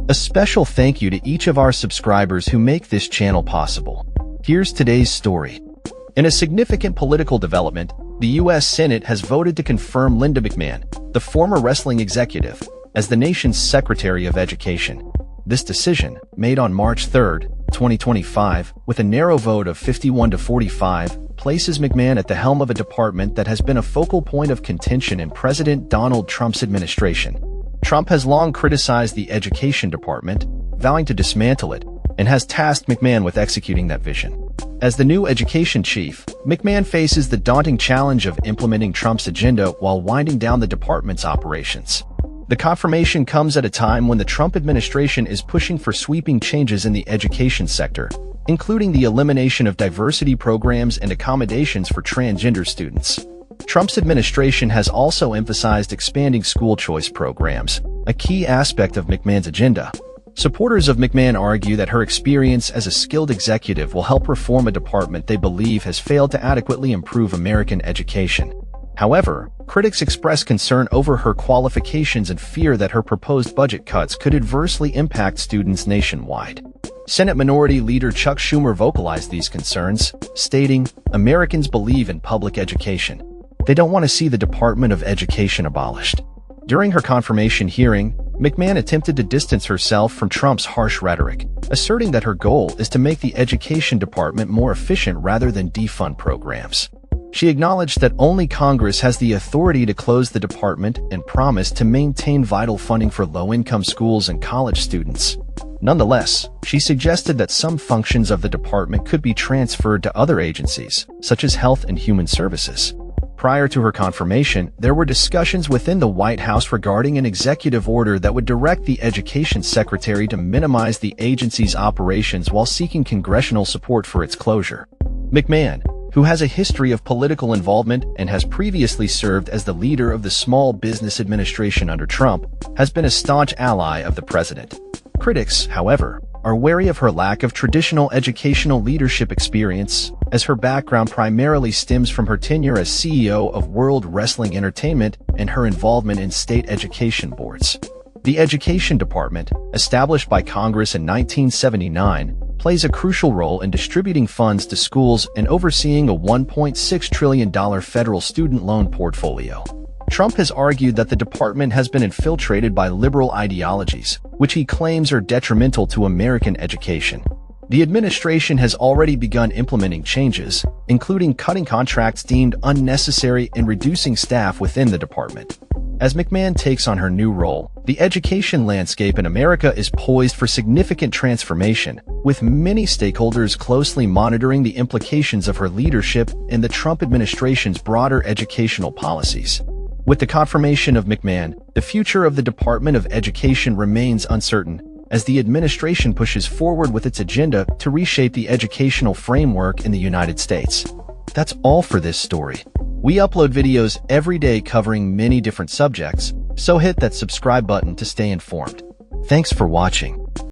A special thank you to each of our subscribers who make this channel possible. Here's today's story. In a significant political development, the U.S. Senate has voted to confirm Linda McMahon, the former wrestling executive, as the nation's Secretary of Education. This decision, made on March 3, 2025, with a narrow vote of 51 to 45, places McMahon at the helm of a department that has been a focal point of contention in President Donald Trump's administration. Trump has long criticized the Education Department, vowing to dismantle it, and has tasked McMahon with executing that vision. As the new education chief, McMahon faces the daunting challenge of implementing Trump's agenda while winding down the department's operations. The confirmation comes at a time when the Trump administration is pushing for sweeping changes in the education sector, including the elimination of diversity programs and accommodations for transgender students. Trump's administration has also emphasized expanding school choice programs, a key aspect of McMahon's agenda. Supporters of McMahon argue that her experience as a skilled executive will help reform a department they believe has failed to adequately improve American education. However, critics express concern over her qualifications and fear that her proposed budget cuts could adversely impact students nationwide. Senate Minority Leader Chuck Schumer vocalized these concerns, stating, "Americans believe in public education. They don't want to see the Department of Education abolished." During her confirmation hearing, McMahon attempted to distance herself from Trump's harsh rhetoric, asserting that her goal is to make the Education Department more efficient rather than defund programs. She acknowledged that only Congress has the authority to close the department and promised to maintain vital funding for low-income schools and college students. Nonetheless, she suggested that some functions of the department could be transferred to other agencies, such as Health and Human Services. Prior to her confirmation, there were discussions within the White House regarding an executive order that would direct the Education Secretary to minimize the agency's operations while seeking congressional support for its closure. McMahon, who has a history of political involvement and has previously served as the leader of the Small Business Administration under Trump, has been a staunch ally of the president. Critics, however, are wary of her lack of traditional educational leadership experience, as her background primarily stems from her tenure as CEO of World Wrestling Entertainment and her involvement in state education boards. The Education Department, established by Congress in 1979, plays a crucial role in distributing funds to schools and overseeing a $1.6 trillion federal student loan portfolio. Trump has argued that the department has been infiltrated by liberal ideologies, which he claims are detrimental to American education. The administration has already begun implementing changes, including cutting contracts deemed unnecessary and reducing staff within the department. As McMahon takes on her new role, the education landscape in America is poised for significant transformation, with many stakeholders closely monitoring the implications of her leadership in the Trump administration's broader educational policies. With the confirmation of McMahon, the future of the Department of Education remains uncertain, as the administration pushes forward with its agenda to reshape the educational framework in the United States. That's all for this story. We upload videos every day covering many different subjects, so hit that subscribe button to stay informed. Thanks for watching.